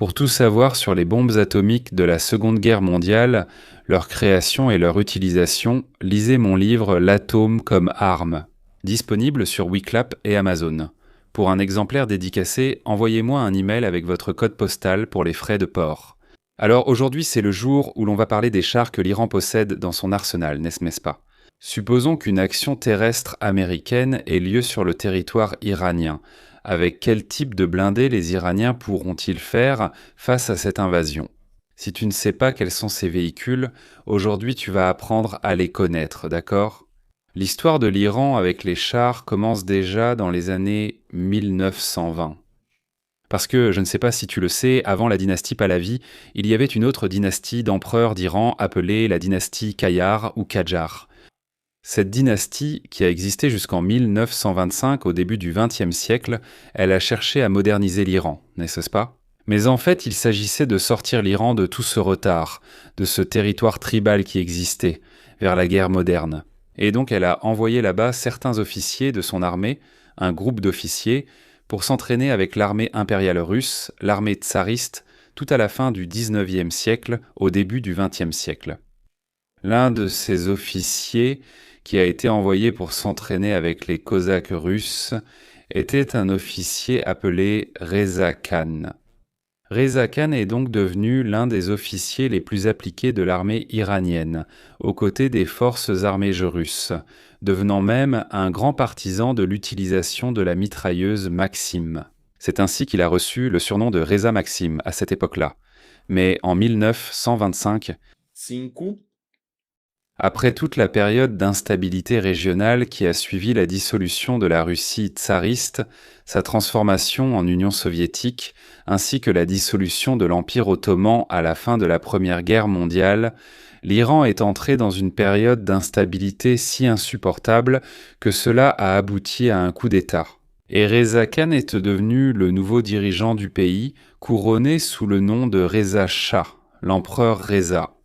Pour tout savoir sur les bombes atomiques de la Seconde Guerre mondiale, leur création et leur utilisation, lisez mon livre L'atome comme arme, disponible sur Wiclap et Amazon. Pour un exemplaire dédicacé, envoyez-moi un email avec votre code postal pour les frais de port. Alors aujourd'hui, c'est le jour où l'on va parler des chars que l'Iran possède dans son arsenal, n'est-ce pas? Supposons qu'une action terrestre américaine ait lieu sur le territoire iranien. Avec quel type de blindés les Iraniens pourront-ils faire face à cette invasion? Si tu ne sais pas quels sont ces véhicules, aujourd'hui tu vas apprendre à les connaître, d'accord? L'histoire de l'Iran avec les chars commence déjà dans les années 1920. Parce que, je ne sais pas si tu le sais, avant la dynastie Pahlavi, il y avait une autre dynastie d'empereurs d'Iran appelée la dynastie Qajar ou Qajar. Cette dynastie, qui a existé jusqu'en 1925 au début du XXe siècle, elle a cherché à moderniser l'Iran, n'est-ce pas? Mais en fait, il s'agissait de sortir l'Iran de tout ce retard, de ce territoire tribal qui existait, vers la guerre moderne. Et donc elle a envoyé là-bas certains officiers de son armée, un groupe d'officiers, pour s'entraîner avec l'armée impériale russe, l'armée tsariste, tout à la fin du XIXe siècle, au début du XXe siècle. L'un de ces officiers, qui a été envoyé pour s'entraîner avec les Cosaques russes, était un officier appelé Reza Khan. Reza Khan est donc devenu l'un des officiers les plus appliqués de l'armée iranienne, aux côtés des forces armées russes, devenant même un grand partisan de l'utilisation de la mitrailleuse Maxim. C'est ainsi qu'il a reçu le surnom de Reza Maxim à cette époque-là. Mais en 1925, après toute la période d'instabilité régionale qui a suivi la dissolution de la Russie tsariste, sa transformation en Union soviétique, ainsi que la dissolution de l'Empire ottoman à la fin de la Première Guerre mondiale, l'Iran est entré dans une période d'instabilité si insupportable que cela a abouti à un coup d'État. Et Reza Khan est devenu le nouveau dirigeant du pays, couronné sous le nom de Reza Shah, l'empereur Reza.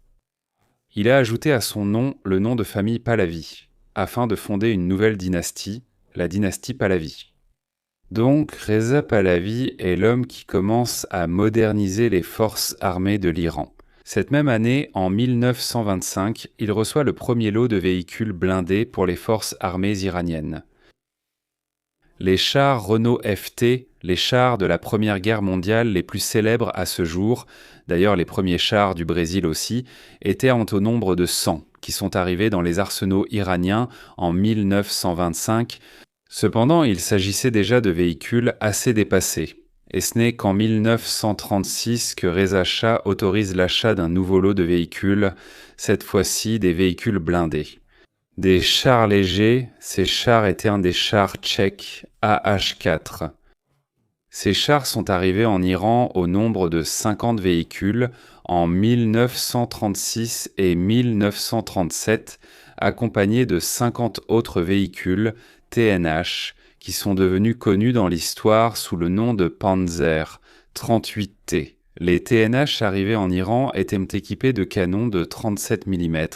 Il a ajouté à son nom le nom de famille Pahlavi, afin de fonder une nouvelle dynastie, la dynastie Pahlavi. Donc, Reza Pahlavi est l'homme qui commence à moderniser les forces armées de l'Iran. Cette même année, en 1925, il reçoit le premier lot de véhicules blindés pour les forces armées iraniennes. Les chars Renault FT, les chars de la Première Guerre mondiale les plus célèbres à ce jour, d'ailleurs les premiers chars du Brésil aussi, étaient au nombre de 100, qui sont arrivés dans les arsenaux iraniens en 1925. Cependant, il s'agissait déjà de véhicules assez dépassés. Et ce n'est qu'en 1936 que Reza Shah autorise l'achat d'un nouveau lot de véhicules, cette fois-ci des véhicules blindés. Des chars légers, ces chars étaient un des chars tchèques AH-4. Ces chars sont arrivés en Iran au nombre de 50 véhicules en 1936 et 1937, accompagnés de 50 autres véhicules TNH qui sont devenus connus dans l'histoire sous le nom de Panzer 38T. Les TNH arrivés en Iran étaient équipés de canons de 37 mm.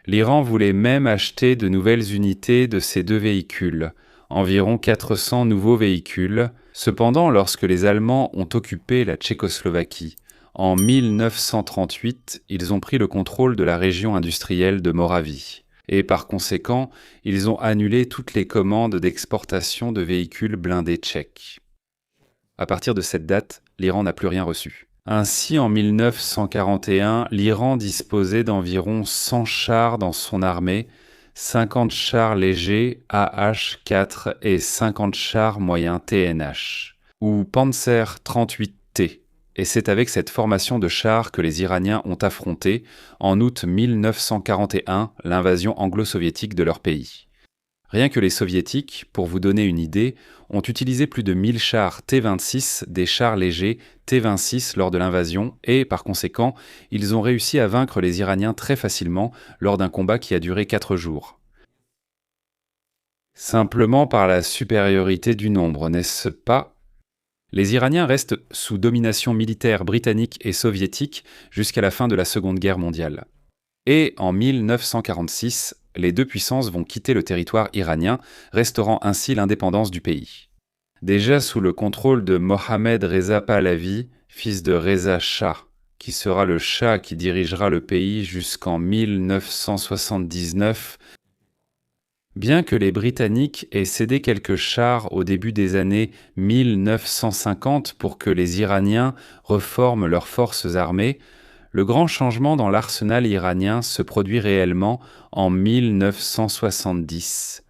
L'Iran voulait même acheter de nouvelles unités de ces deux véhicules, environ 400 nouveaux véhicules. Cependant, lorsque les Allemands ont occupé la Tchécoslovaquie, en 1938, ils ont pris le contrôle de la région industrielle de Moravie. Et par conséquent, ils ont annulé toutes les commandes d'exportation de véhicules blindés tchèques. À partir de cette date, l'Iran n'a plus rien reçu. Ainsi, en 1941, l'Iran disposait d'environ 100 chars dans son armée, 50 chars légers AH-4 et 50 chars moyens TNH, ou Panzer 38T. Et c'est avec cette formation de chars que les Iraniens ont affronté, en août 1941, l'invasion anglo-soviétique de leur pays. Rien que les soviétiques, pour vous donner une idée, ont utilisé plus de 1000 chars T-26, des chars légers T-26 lors de l'invasion et, par conséquent, ils ont réussi à vaincre les Iraniens très facilement lors d'un combat qui a duré 4 jours. Simplement par la supériorité du nombre, n'est-ce pas? Les Iraniens restent sous domination militaire britannique et soviétique jusqu'à la fin de la Seconde Guerre mondiale. Et en 1946, les deux puissances vont quitter le territoire iranien, restaurant ainsi l'indépendance du pays. déjà sous le contrôle de Mohammad Reza Pahlavi, fils de Reza Shah, qui sera le Shah qui dirigera le pays jusqu'en 1979. Bien que les Britanniques aient cédé quelques chars au début des années 1950 pour que les Iraniens reforment leurs forces armées, le grand changement dans l'arsenal iranien se produit réellement en 1970.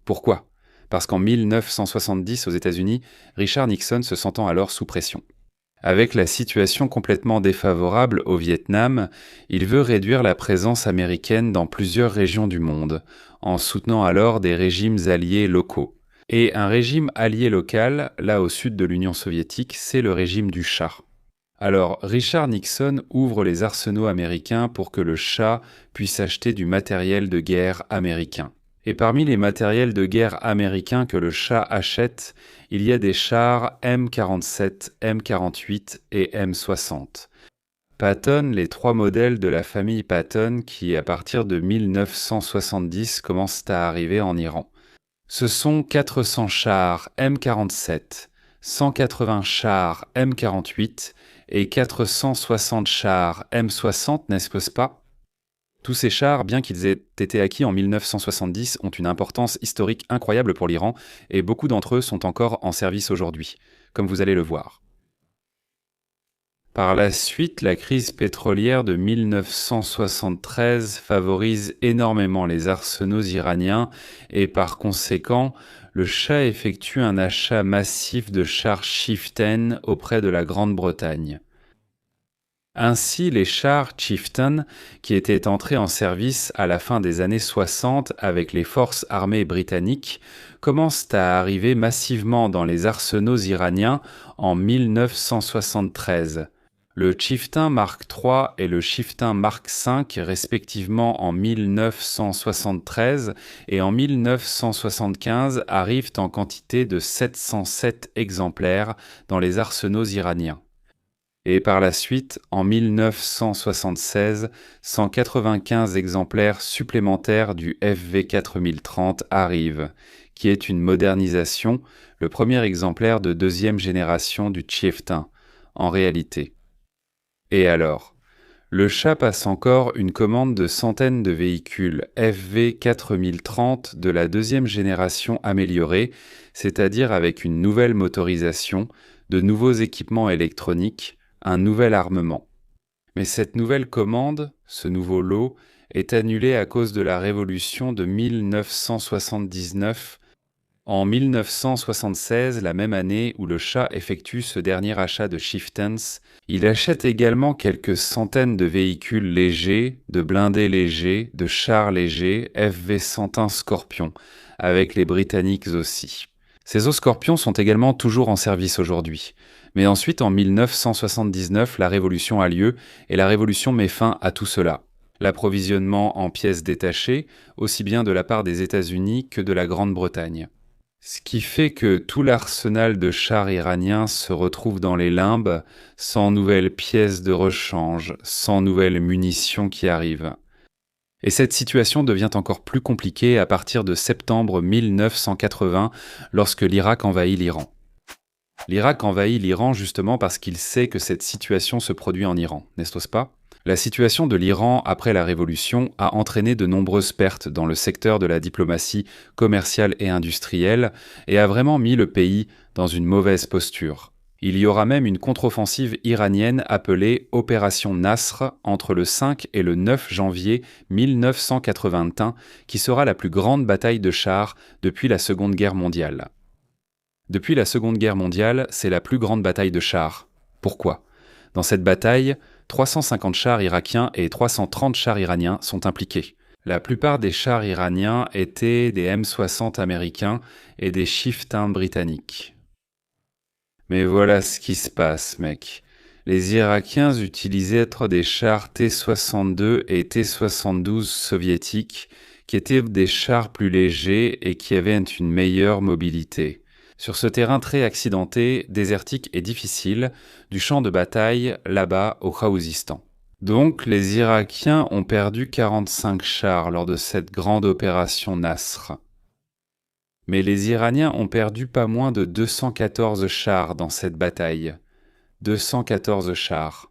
Pourquoi ? Parce qu'en 1970, aux États-Unis, Richard Nixon se sentant alors sous pression. Avec la situation complètement défavorable au Vietnam, il veut réduire la présence américaine dans plusieurs régions du monde, en soutenant alors des régimes alliés locaux. Et un régime allié local, là au sud de l'Union soviétique, c'est le régime du Shah. Alors, Richard Nixon ouvre les arsenaux américains pour que le Shah puisse acheter du matériel de guerre américain. Et parmi les matériels de guerre américains que le Shah achète, il y a des chars M47, M48 et M60. Patton, les 3 modèles de la famille Patton qui, à partir de 1970, commencent à arriver en Iran. Ce sont 400 chars M47, 180 chars M48 et 460 chars M60, n'est-ce pas ? Tous ces chars, bien qu'ils aient été acquis en 1970, ont une importance historique incroyable pour l'Iran et beaucoup d'entre eux sont encore en service aujourd'hui, comme vous allez le voir. Par la suite, la crise pétrolière de 1973 favorise énormément les arsenaux iraniens et par conséquent, le Shah effectue un achat massif de chars Chieftain auprès de la Grande-Bretagne. Ainsi, les chars Chieftain, qui étaient entrés en service à la fin des années 60 avec les forces armées britanniques, commencent à arriver massivement dans les arsenaux iraniens en 1973. Le Chieftain Mark III et le Chieftain Mark V, respectivement en 1973 et en 1975, arrivent en quantité de 707 exemplaires dans les arsenaux iraniens. Et par la suite, en 1976, 195 exemplaires supplémentaires du FV4030 arrivent, qui est une modernisation, le premier exemplaire de deuxième génération du Chieftain, en réalité. Et alors ? Le Shah passe encore une commande de centaines de véhicules FV4030 de la deuxième génération améliorée, c'est-à-dire avec une nouvelle motorisation, de nouveaux équipements électroniques, un nouvel armement. Mais cette nouvelle commande, ce nouveau lot, est annulé à cause de la révolution de 1979. En 1976, la même année où le Shah effectue ce dernier achat de Chieftains, il achète également quelques centaines de véhicules légers, de blindés légers, de chars légers, FV-101 Scorpion, avec les Britanniques aussi. Ces Scorpions sont également toujours en service aujourd'hui. Mais ensuite, en 1979, la Révolution a lieu et la Révolution met fin à tout cela. L'approvisionnement en pièces détachées, aussi bien de la part des États-Unis que de la Grande-Bretagne. Ce qui fait que tout l'arsenal de chars iraniens se retrouve dans les limbes, sans nouvelles pièces de rechange, sans nouvelles munitions qui arrivent. Et cette situation devient encore plus compliquée à partir de septembre 1980, lorsque l'Irak envahit l'Iran. L'Irak envahit l'Iran justement parce qu'il sait que cette situation se produit en Iran, n'est-ce pas ? La situation de l'Iran après la Révolution a entraîné de nombreuses pertes dans le secteur de la diplomatie commerciale et industrielle et a vraiment mis le pays dans une mauvaise posture. Il y aura même une contre-offensive iranienne appelée Opération Nasr entre le 5 et le 9 janvier 1981 qui sera la plus grande bataille de chars depuis la Seconde Guerre mondiale. Depuis la Seconde Guerre mondiale, c'est la plus grande bataille de chars. Pourquoi ? Dans cette bataille, 350 chars irakiens et 330 chars iraniens sont impliqués. La plupart des chars iraniens étaient des M60 américains et des Chieftain britanniques. Mais voilà ce qui se passe, mec. Les Irakiens utilisaient des chars T-62 et T-72 soviétiques, qui étaient des chars plus légers et qui avaient une meilleure mobilité. Sur ce terrain très accidenté, désertique et difficile, du champ de bataille, là-bas, au Khaouzistan. Donc, les Irakiens ont perdu 45 chars lors de cette grande opération Nasr. Mais les Iraniens ont perdu pas moins de 214 chars dans cette bataille. 214 chars.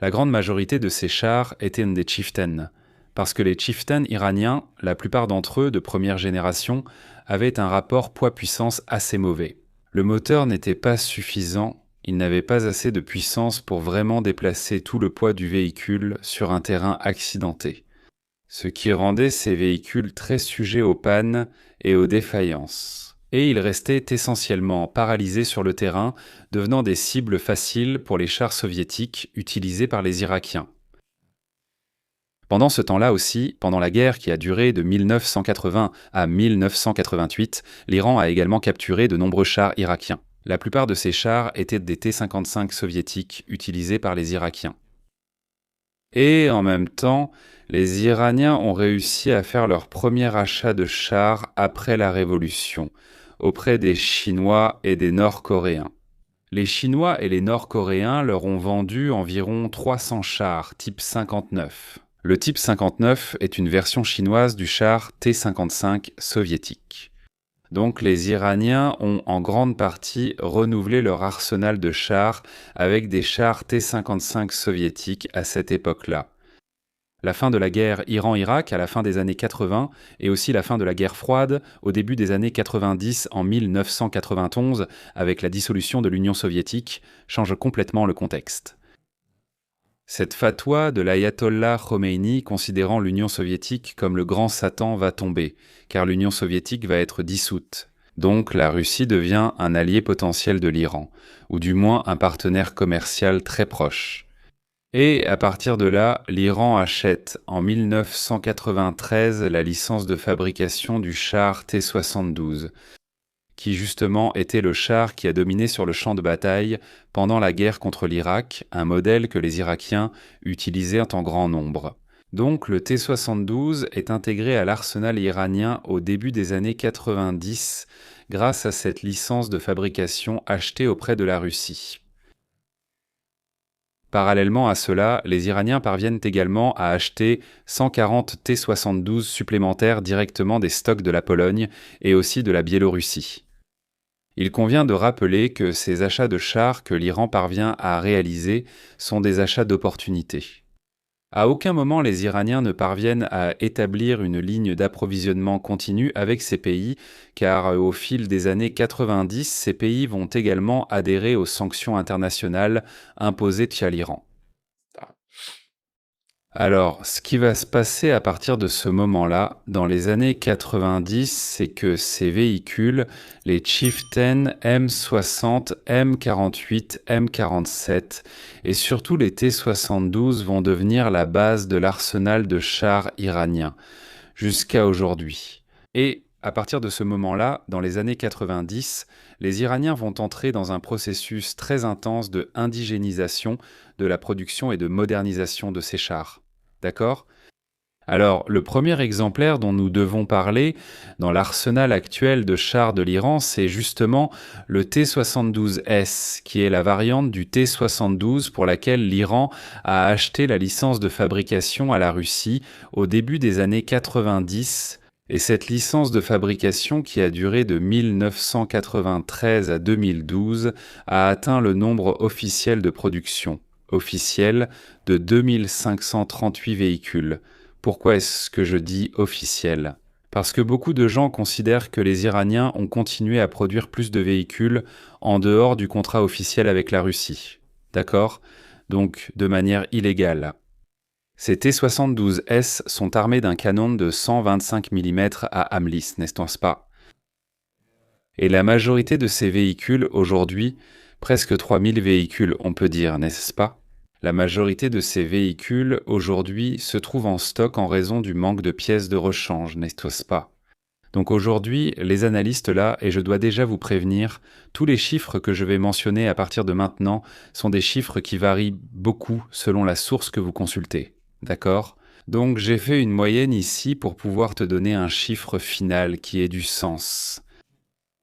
La grande majorité de ces chars étaient des chieftains, parce que les chieftains iraniens, la plupart d'entre eux de première génération, avaient un rapport poids-puissance assez mauvais. Le moteur n'était pas suffisant, il n'avait pas assez de puissance pour vraiment déplacer tout le poids du véhicule sur un terrain accidenté, ce qui rendait ces véhicules très sujets aux pannes et aux défaillances. Et ils restaient essentiellement paralysés sur le terrain, devenant des cibles faciles pour les chars soviétiques utilisés par les Irakiens. Pendant ce temps-là aussi, pendant la guerre qui a duré de 1980 à 1988, l'Iran a également capturé de nombreux chars irakiens. La plupart de ces chars étaient des T-55 soviétiques utilisés par les Irakiens. Et en même temps, les Iraniens ont réussi à faire leur premier achat de chars après la Révolution, auprès des Chinois et des Nord-Coréens. Les Chinois et les Nord-Coréens leur ont vendu environ 300 chars type 59. Le type 59 est une version chinoise du char T-55 soviétique. Donc les Iraniens ont en grande partie renouvelé leur arsenal de chars avec des chars T-55 soviétiques à cette époque-là. La fin de la guerre Iran-Irak à la fin des années 80 et aussi la fin de la guerre froide au début des années 90 en 1991 avec la dissolution de l'Union soviétique changent complètement le contexte. Cette fatwa de l'ayatollah Khomeini considérant l'Union soviétique comme le grand Satan va tomber, car l'Union soviétique va être dissoute. Donc la Russie devient un allié potentiel de l'Iran, ou du moins un partenaire commercial très proche. Et à partir de là, l'Iran achète en 1993 la licence de fabrication du char T-72, qui justement était le char qui a dominé sur le champ de bataille pendant la guerre contre l'Irak, un modèle que les Irakiens utilisaient en grand nombre. Donc le T-72 est intégré à l'arsenal iranien au début des années 90 grâce à cette licence de fabrication achetée auprès de la Russie. Parallèlement à cela, les Iraniens parviennent également à acheter 140 T-72 supplémentaires directement des stocks de la Pologne et aussi de la Biélorussie. Il convient de rappeler que ces achats de chars que l'Iran parvient à réaliser sont des achats d'opportunité. À aucun moment les Iraniens ne parviennent à établir une ligne d'approvisionnement continue avec ces pays, car au fil des années 90, ces pays vont également adhérer aux sanctions internationales imposées par l'Iran. Alors, ce qui va se passer à partir de ce moment-là, dans les années 90, c'est que ces véhicules, les Chieftain M60, M48, M47 et surtout les T-72 vont devenir la base de l'arsenal de chars iranien, jusqu'à aujourd'hui. Et à partir de ce moment-là, dans les années 90, les Iraniens vont entrer dans un processus très intense de indigénisation de la production et de modernisation de ces chars. D'accord ? Alors, le premier exemplaire dont nous devons parler dans l'arsenal actuel de chars de l'Iran, c'est justement le T-72S, qui est la variante du T-72 pour laquelle l'Iran a acheté la licence de fabrication à la Russie au début des années 90. Et cette licence de fabrication, qui a duré de 1993 à 2012, a atteint le nombre officiel de production, officiel, de 2538 véhicules. Pourquoi est-ce que je dis officiel ? Parce que beaucoup de gens considèrent que les Iraniens ont continué à produire plus de véhicules en dehors du contrat officiel avec la Russie. D'accord ? Donc de manière illégale. Ces T-72S sont armés d'un canon de 125 mm à Amlis, n'est-ce pas ? Et la majorité de ces véhicules, aujourd'hui, presque 3000 véhicules, on peut dire, n'est-ce pas ? La majorité de ces véhicules, aujourd'hui, se trouvent en stock en raison du manque de pièces de rechange, n'est-ce pas ? Donc aujourd'hui, les analystes là, et je dois déjà vous prévenir, tous les chiffres que je vais mentionner à partir de maintenant sont des chiffres qui varient beaucoup selon la source que vous consultez. D'accord ? Donc j'ai fait une moyenne ici pour pouvoir te donner un chiffre final qui ait du sens.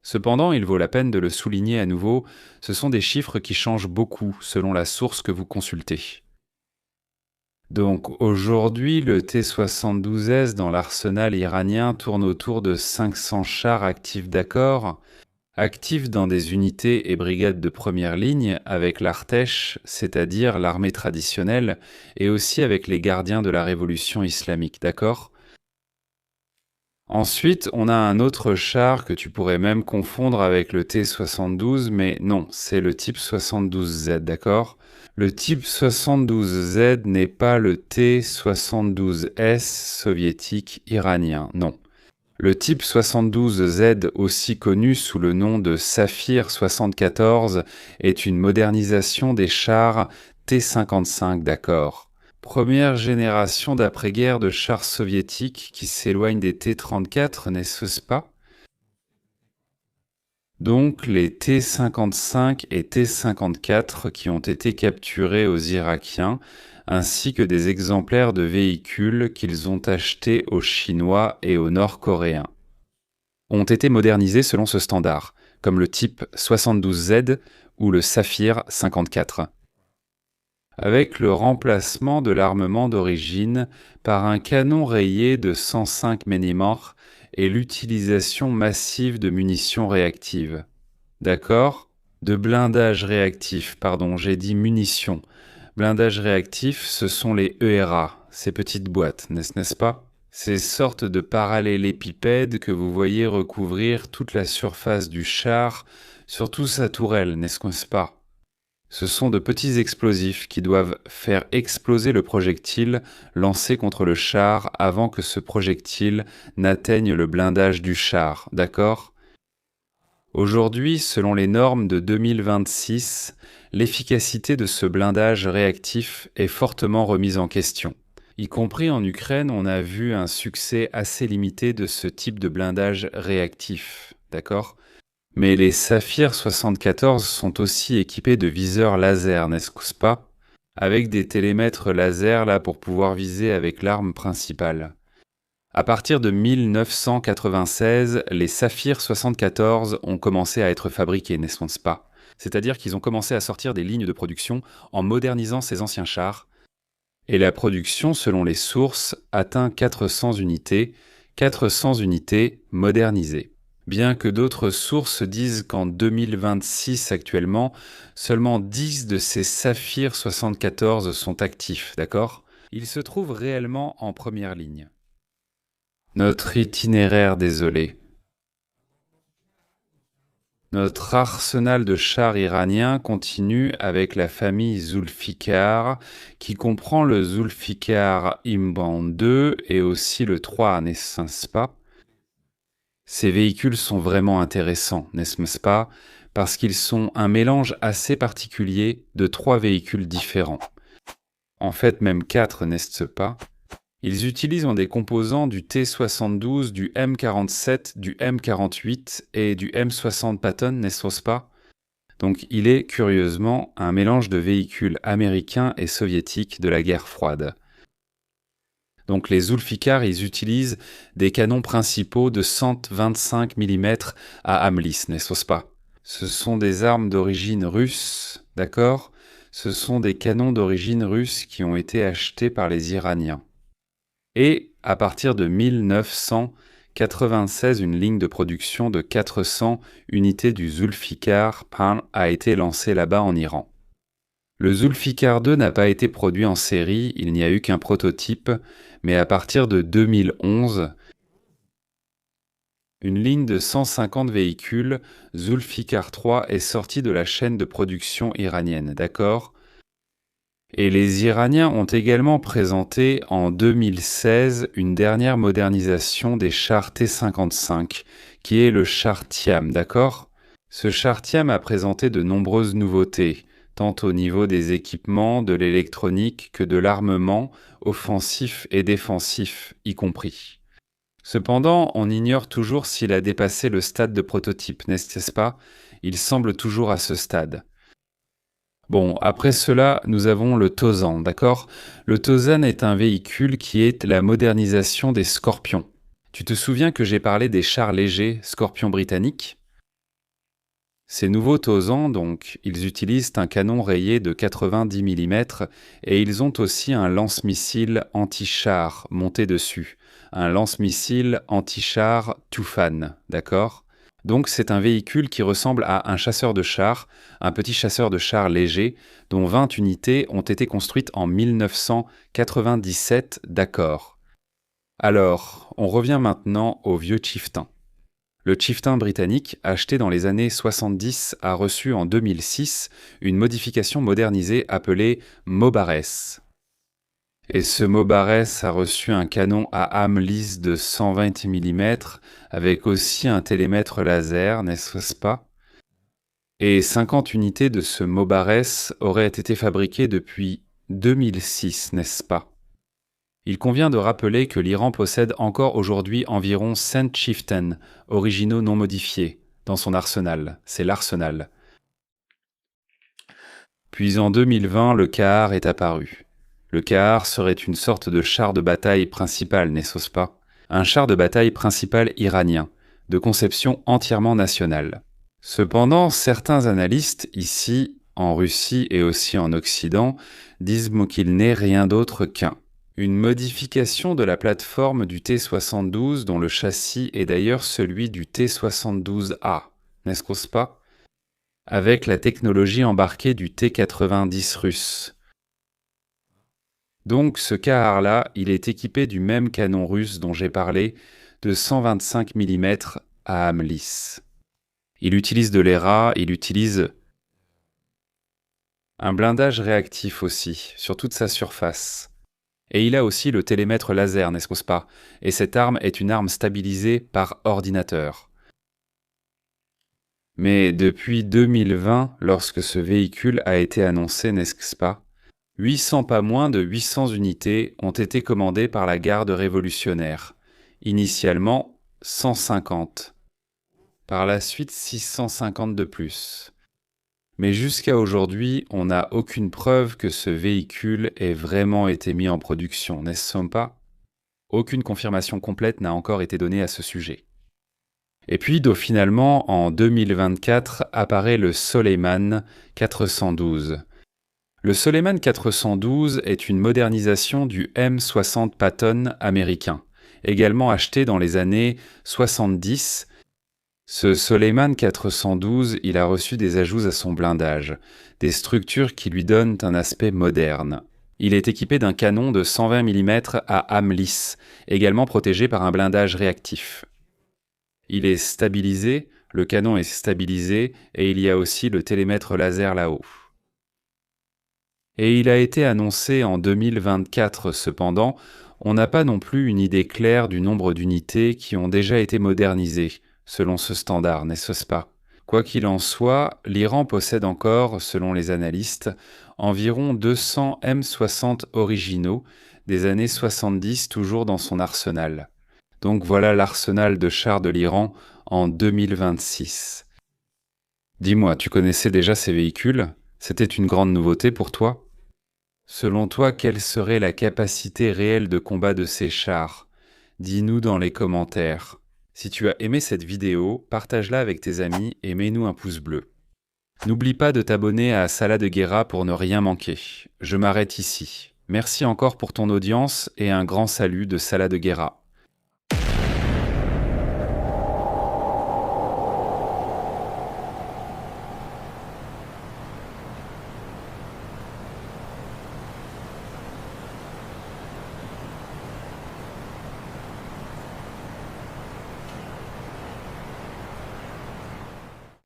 Cependant, il vaut la peine de le souligner à nouveau, ce sont des chiffres qui changent beaucoup selon la source que vous consultez. Donc aujourd'hui, le T-72S dans l'arsenal iranien tourne autour de 500 chars actifs, d'accord, actifs dans des unités et brigades de première ligne avec l'Artesh, c'est-à-dire l'armée traditionnelle, et aussi avec les gardiens de la révolution islamique, d'accord? Ensuite, on a un autre char que tu pourrais même confondre avec le T-72, mais non, c'est le type 72Z, d'accord? Le type 72Z n'est pas le T-72S soviétique iranien, non. Le type 72Z, aussi connu sous le nom de Saphir 74, est une modernisation des chars T-55, d'accord. Première génération d'après-guerre de chars soviétiques qui s'éloignent des T-34, n'est-ce pas? Donc les T-55 et T-54 qui ont été capturés aux Irakiens, ainsi que des exemplaires de véhicules qu'ils ont achetés aux Chinois et aux Nord-Coréens, ont été modernisés selon ce standard, comme le type 72Z ou le Saphir 54, avec le remplacement de l'armement d'origine par un canon rayé de 105 mm et l'utilisation massive de munitions réactives. D'accord? De blindage réactif, pardon, j'ai dit munitions. Blindage réactif, ce sont les ERA, ces petites boîtes, n'est-ce pas? Ces sortes de parallélépipèdes que vous voyez recouvrir toute la surface du char, surtout sa tourelle, n'est-ce pas? Ce sont de petits explosifs qui doivent faire exploser le projectile lancé contre le char avant que ce projectile n'atteigne le blindage du char, d'accord? Aujourd'hui, selon les normes de 2026, l'efficacité de ce blindage réactif est fortement remise en question. Y compris en Ukraine, on a vu un succès assez limité de ce type de blindage réactif, d'accord? Mais les Saphir 74 sont aussi équipés de viseurs laser, n'est-ce pas? Avec des télémètres laser là pour pouvoir viser avec l'arme principale. À partir de 1996, les Saphir 74 ont commencé à être fabriqués, n'est-ce pas? C'est-à-dire qu'ils ont commencé à sortir des lignes de production en modernisant ces anciens chars. Et la production, selon les sources, atteint 400 unités modernisées. Bien que d'autres sources disent qu'en 2026 actuellement, seulement 10 de ces Saphir 74 sont actifs, d'accord? Ils se trouvent réellement en première ligne. Notre itinéraire désolé. Notre arsenal de chars iraniens continue avec la famille Zulfikar, qui comprend le Zulfikar Imban II et aussi le 3, n'est-ce pas? Ces véhicules sont vraiment intéressants, n'est-ce pas? Parce qu'ils sont un mélange assez particulier de 3 véhicules différents. En fait, même 4, n'est-ce pas? Ils utilisent des composants du T-72, du M47, du M48 et du M60 Patton, n'est-ce pas? Donc il est curieusement un mélange de véhicules américains et soviétiques de la guerre froide. Donc les Zulfikar, ils utilisent des canons principaux de 125 mm à Amlis, n'est-ce pas? Ce sont des armes d'origine russe, d'accord? Ce sont des canons d'origine russe qui ont été achetés par les Iraniens. Et à partir de 1996, une ligne de production de 400 unités du Zulfikar a été lancée là-bas en Iran. Le Zulfikar 2 n'a pas été produit en série, il n'y a eu qu'un prototype, mais à partir de 2011, une ligne de 150 véhicules Zulfikar 3 est sortie de la chaîne de production iranienne, d'accord ? Et les Iraniens ont également présenté en 2016 une dernière modernisation des chars T-55, qui est le char Tiam, d'accord? Ce char Tiam a présenté de nombreuses nouveautés, tant au niveau des équipements, de l'électronique que de l'armement, offensif et défensif y compris. Cependant, on ignore toujours s'il a dépassé le stade de prototype, n'est-ce pas? Il semble toujours à ce stade. Bon, après cela, nous avons le Tozan, d'accord? Le Tozan est un véhicule qui est la modernisation des Scorpions. Tu te souviens que j'ai parlé des chars légers Scorpions britanniques? Ces nouveaux Tauzans, donc, ils utilisent un canon rayé de 90 mm et ils ont aussi un lance-missile anti-char monté dessus, un lance-missile anti-char Tufan, d'accord? Donc c'est un véhicule qui ressemble à un chasseur de chars, un petit chasseur de chars léger, dont 20 unités ont été construites en 1997, d'accord. Alors, on revient maintenant au vieux Chieftain. Le Chieftain britannique, acheté dans les années 70, a reçu en 2006 une modification modernisée appelée Mobarès. Et ce Mobarès a reçu un canon à âme lisse de 120 mm, avec aussi un télémètre laser, n'est-ce pas? Et 50 unités de ce Mobarès auraient été fabriquées depuis 2006, n'est-ce pas? Il convient de rappeler que l'Iran possède encore aujourd'hui environ 5 Chieftain, originaux non modifiés, dans son arsenal. C'est l'arsenal. Puis en 2020, le Kahar est apparu. Le Kahar serait une sorte de char de bataille principal, n'est-ce pas? Un char de bataille principal iranien, de conception entièrement nationale. Cependant, certains analystes, ici, en Russie et aussi en Occident, disent qu'il n'est rien d'autre qu'une modification de la plateforme du T-72 dont le châssis est d'ailleurs celui du T-72A, n'est-ce pas? Avec la technologie embarquée du T-90 russe. Donc ce Kahar-là, il est équipé du même canon russe dont j'ai parlé, de 125 mm à âme lisse. Il utilise de l'ERA, il utilise un blindage réactif aussi, sur toute sa surface. Et il a aussi le télémètre laser, n'est-ce pas? Et cette arme est une arme stabilisée par ordinateur. Mais depuis 2020, lorsque ce véhicule a été annoncé, n'est-ce pas? 800 pas moins de 800 unités ont été commandées par la garde révolutionnaire. Initialement, 150. Par la suite, 650 de plus. Mais jusqu'à aujourd'hui, on n'a aucune preuve que ce véhicule ait vraiment été mis en production, n'est-ce pas? Aucune confirmation complète n'a encore été donnée à ce sujet. Et puis, finalement, en 2024, apparaît le Soleiman 412. Le Soleiman 412 est une modernisation du M60 Patton américain, également acheté dans les années 70. Ce Soleiman 412, il a reçu des ajouts à son blindage, des structures qui lui donnent un aspect moderne. Il est équipé d'un canon de 120 mm à âme lisse, également protégé par un blindage réactif. Il est stabilisé, le canon est stabilisé, et il y a aussi le télémètre laser là-haut. Et il a été annoncé en 2024 cependant, on n'a pas non plus une idée claire du nombre d'unités qui ont déjà été modernisées, selon ce standard, n'est-ce pas? Quoi qu'il en soit, l'Iran possède encore, selon les analystes, environ 200 M60 originaux, des années 70 toujours dans son arsenal. Donc voilà l'arsenal de chars de l'Iran en 2026. Dis-moi, tu connaissais déjà ces véhicules? C'était une grande nouveauté pour toi? Selon toi, quelle serait la capacité réelle de combat de ces chars? Dis-nous dans les commentaires. Si tu as aimé cette vidéo, partage-la avec tes amis et mets-nous un pouce bleu. N'oublie pas de t'abonner à Salah de Guerra pour ne rien manquer. Je m'arrête ici. Merci encore pour ton audience et un grand salut de Salah de Guerra.